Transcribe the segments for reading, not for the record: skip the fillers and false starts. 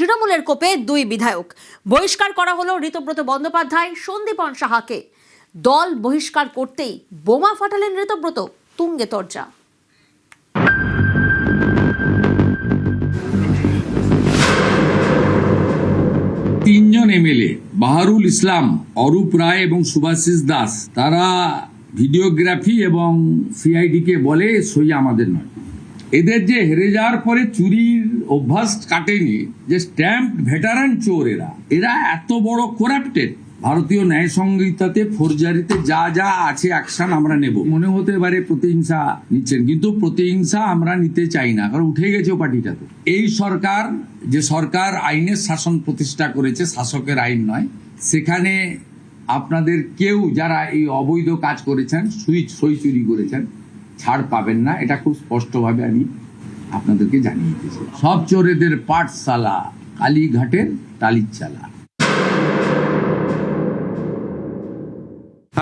তৃণমূলের কোপে দুই বিধায়ক। বহিষ্কার করা হলো ঋতব্রত বন্দ্যোপাধ্যায়, সন্দীপন সাহাকে। দল বহিষ্কার করতেই বোমা ফাটালেন ঋতব্রত, তুঙ্গে তর্জা। তিনজন এমএলএ বাহারুল ইসলাম, অরূপ রায় এবং সুভাষিস দাস, তারা ভিডিওগ্রাফি এবং সিআইডি কে বলে সই আমাদের নয়। এদের যে হেরে যাওয়ার পরে চুরির অভ্যাস কাটেনি, যে স্ট্যাম্প ভেটারান চোর এরা এত বড় করাপ্টেড। ভারতীয় ন্যায় সংহিতাতে ফোরজারিতে যা যা আছে অ্যাকশন আমরা নেব। মনে হতে পারে প্রতিহিংসা নিচ্ছেন, কিন্তু প্রতিহিংসা আমরা নিতে চাই না, কারণ উঠে গেছে পার্টিটাতে। এই সরকার, যে সরকার আইনের শাসন প্রতিষ্ঠা করেছে, শাসকের আইন নয়, সেখানে আপনাদের কেউ যারা এই অবৈধ কাজ করেছেন, সই চুরি করেছেন, ছাড় পাবেন না। এটা খুব স্পষ্টভাবে আমি আপনাদেরকে জানিয়ে দিয়েছি। সব চোরেদের পাঠশালা কালীঘাটের টালির চালা।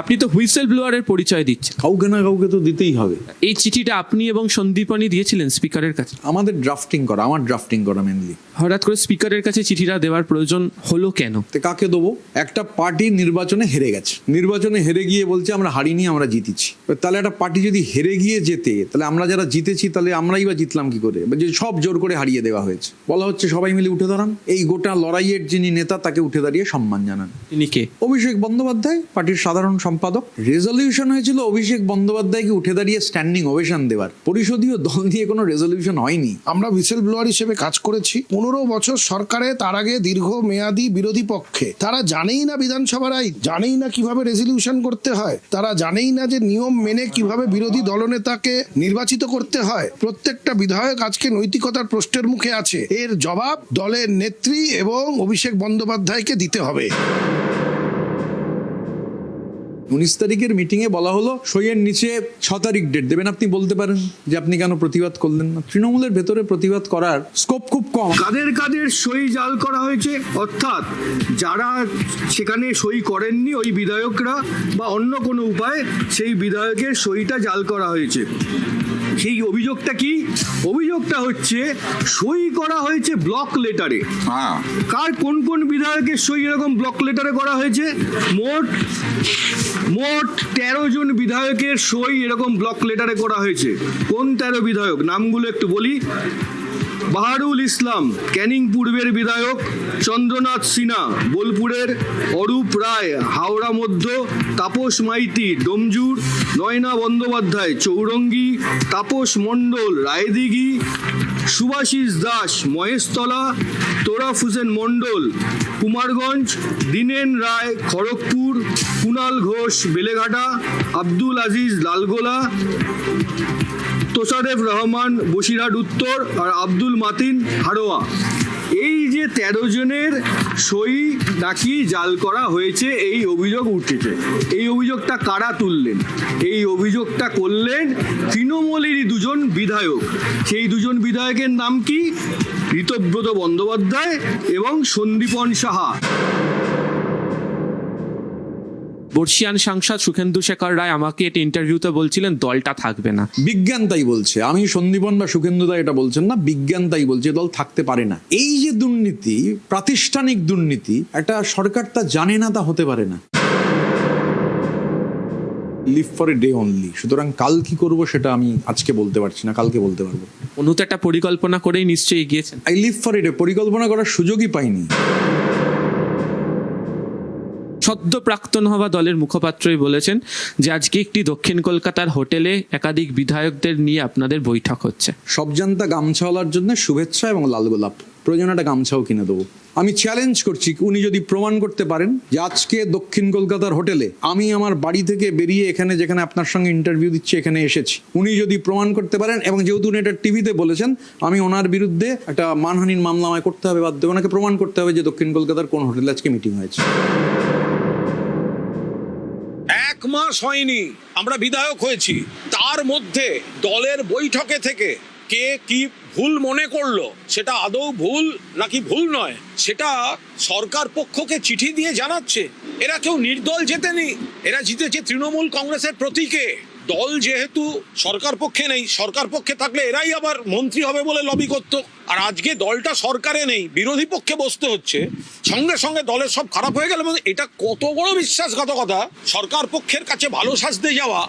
আপনি তো হুইসেল ব্লোয়ারের পরিচয় দিচ্ছেন, কাউকে না কাউকে তো দিতেই হবে। এই চিঠিটা আপনি এবং সন্দীপনই দিয়েছিলেন স্পিকারের কাছে? আমাদের আমার ড্রাফটিং করা মেনলি। হঠাৎ করে স্পিকারের কাছে চিঠিটা দেওয়ার প্রয়োজন হলো কেন? কাকে দেবো? একটা পার্টি নির্বাচনে হেরে গেছে, নির্বাচনে হেরে গিয়ে বলছে আমরা হারিনি, আমরা জিতেছি। তাহলে একটা পার্টি যদি হেরে গিয়ে জেতে, তাহলে আমরা যারা জিতেছি তাহলে আমরাই বা জিতলাম কি করে? যে সব জোর করে হারিয়ে দেওয়া হয়েছে, বলা হচ্ছে সবাই মিলে উঠে দাঁড়ান। এই গোটা লড়াইয়ের যিনি নেতা, তাকে উঠে দাঁড়িয়ে সম্মান জানান। তিনি কে? অভিষেক বন্দ্যোপাধ্যায়, পার্টির সাধারণ সম্পাদক। রেজলিউশন হয়েছিল অভিষেক বন্দ্যোপাধ্যায়কে উঠে দাঁড়িয়ে স্ট্যান্ডিং ওভেশন দেওয়ার। পরিষদীয় দল দিয়ে কোনো রেজলিউশন হয়নি। আমরা হুইসেল ব্লোয়ার হিসেবে কাজ করেছি 15 বছর সরকারে, তার আগে দীর্ঘ মেয়াদী বিরোধী পক্ষে। তারা জানেই না বিধানসভার আইন, জানেই না কিভাবে রেজলিউশন করতে হয়, তারা জানেই না যে নিয়ম মেনে কিভাবে বিরোধী দলনেতাকে নির্বাচিত করতে হয়। প্রত্যেকটা বিধায়ক আজকে নৈতিকতার প্রশ্নের মুখে আছে। এর জবাব দলের নেত্রী এবং অভিষেক বন্দ্যোপাধ্যায়কে দিতে হবে। 19 তারিখের মিটিংয়ে বলা হলো সইয়ের নিচে 6 তারিখ ডেট দেবেন। আপনি বলতে পারেন যে আপনি কেন প্রতিবাদ করলেন না? তৃণমূলের ভেতরে প্রতিবাদ করার স্কোপ খুব কম। কাদের কাদের সই জাল করা হয়েছে, অর্থাৎ যারা সেখানে সই করেননি ওই বিধায়করা বা অন্য কোনো উপায়ে সেই বিধায়কের সইটা জাল করা হয়েছে। সেই অভিযোগটা কি? অভিযোগটা হচ্ছে সই করা হয়েছে ব্লক লেটারে। কার কোন কোন বিধায়কের সই এরকম ব্লক লেটারে করা হয়েছে? মোট 13 জন বিধায়কের সই এরকম ব্লক লেটারে করা হয়েছে। কোন 13 বিধায়ক? নামগুলো একটু বলি। বাহারুল ইসলাম, ক্যানিং পূর্বের বিধায়ক; চন্দ্রনাথ সিনহা, বোলপুরের; অরূপ রায়, হাওড়া মধ্য; তাপস মাইতি, ডোমজুর; নয়না বন্দ্যোপাধ্যায়, চৌরঙ্গি; তাপস মণ্ডল, রায়দিঘি; সুভাষিস দাস, মহেশতলা; তোরাফ হোসেন মণ্ডল, কুমারগঞ্জ; দীনেন রায়, খড়গপুর; কুণাল ঘোষ, বেলেঘাটা; আব্দুল আজিজ, লালগোলা; তোশারেফ রহমান, বসিরহাট উত্তর; আর আব্দুল মাতিন, হাড়োয়া। এই যে 13 জনের সই নাকি জাল করা হয়েছে, এই অভিযোগ উঠেছে। এই অভিযোগটা কারা তুললেন? এই অভিযোগটা করলেন তৃণমূলেরই 2 জন বিধায়ক। সেই 2 জন বিধায়কের নাম কি? ঋতব্রত বন্দ্যোপাধ্যায় এবং সন্দীপন সাহা। বর্ষিয়ান সাংসদ সুখেন্দু শেখর রায় আমাকে একটা ইন্টারভিউতে বলছিলেন দলটা থাকবে না। বিজ্ঞান তাই বলছে, আমি সন্দীপন বা সুখেন্দু দা এটা বলছেন না, বিজ্ঞান তাই বলছে দল থাকতে পারে না। এই যে দুর্নীতি, প্রাতিষ্ঠানিক দুর্নীতি, একটা সরকার তা জানে না, তা হতে পারে না। Live for a day only. সুতরাং কাল কি করবো সেটা আমি আজকে বলতে পারছি না, কালকে বলতে পারবো। অনু তো একটা পরিকল্পনা করেই নিশ্চয়ই এগিয়েছেন। I live for a day, পরিকল্পনা করার সুযোগই পাইনি। সদ্য প্রাক্তন হওয়া দলের মুখপাত্রই বলেছেন যে আজকে একটি দক্ষিণ কলকাতার হোটেলে একাধিক বিধায়কদের নিয়ে আপনাদের বৈঠক হচ্ছে। সব জানতা গামছাওয়ালার জন্য শুভেচ্ছা এবং লাল গোলাপ। প্রয়োজন একটা গামছাও কিনে দেবো। আমি চ্যালেঞ্জ করছি, উনি যদি প্রমাণ করতে পারেন যে আজকে দক্ষিণ কলকাতার হোটেলে আমি আমার বাড়ি থেকে বেরিয়ে এখানে, যেখানে আপনার সঙ্গে ইন্টারভিউ দিচ্ছি, এখানে এসেছি, উনি যদি প্রমাণ করতে পারেন, এবং যেহেতু উনি এটা টিভিতে বলেছেন, আমি ওনার বিরুদ্ধে একটা মানহানির মামলা আমায় করতে হবে, বাধ্য। ওনাকে প্রমাণ করতে হবে যে দক্ষিণ কলকাতার কোন হোটেলে আজকে মিটিং হয়েছে। 1 মাস হয়নি আমরা বিধায়ক হয়েছি, তার মধ্যে দলের বৈঠকে থেকে কে কি ভুল মনে করলো, সেটা আদৌ ভুল নাকি ভুল নয়, সেটা সরকার পক্ষকে চিঠি দিয়ে জানাচ্ছে। এরা কেউ নির্দল জেতেনি, এরা জিতেছে তৃণমূল কংগ্রেসের প্রতীকে। দল যেহেতু সরকার পক্ষে নেই, সরকার পক্ষে থাকলে এরাই আবার মন্ত্রী হবে বলে লবি করত। আর আজকে দলটা সরকারে নেই, বিরোধী পক্ষে বসতে হচ্ছে, সঙ্গে সঙ্গে দলের সব খারাপ হয়ে গেল। এবং এটা কত বড় বিশ্বাসঘাতকতা, সরকার পক্ষের কাছে ভালো সাজতে যাওয়া।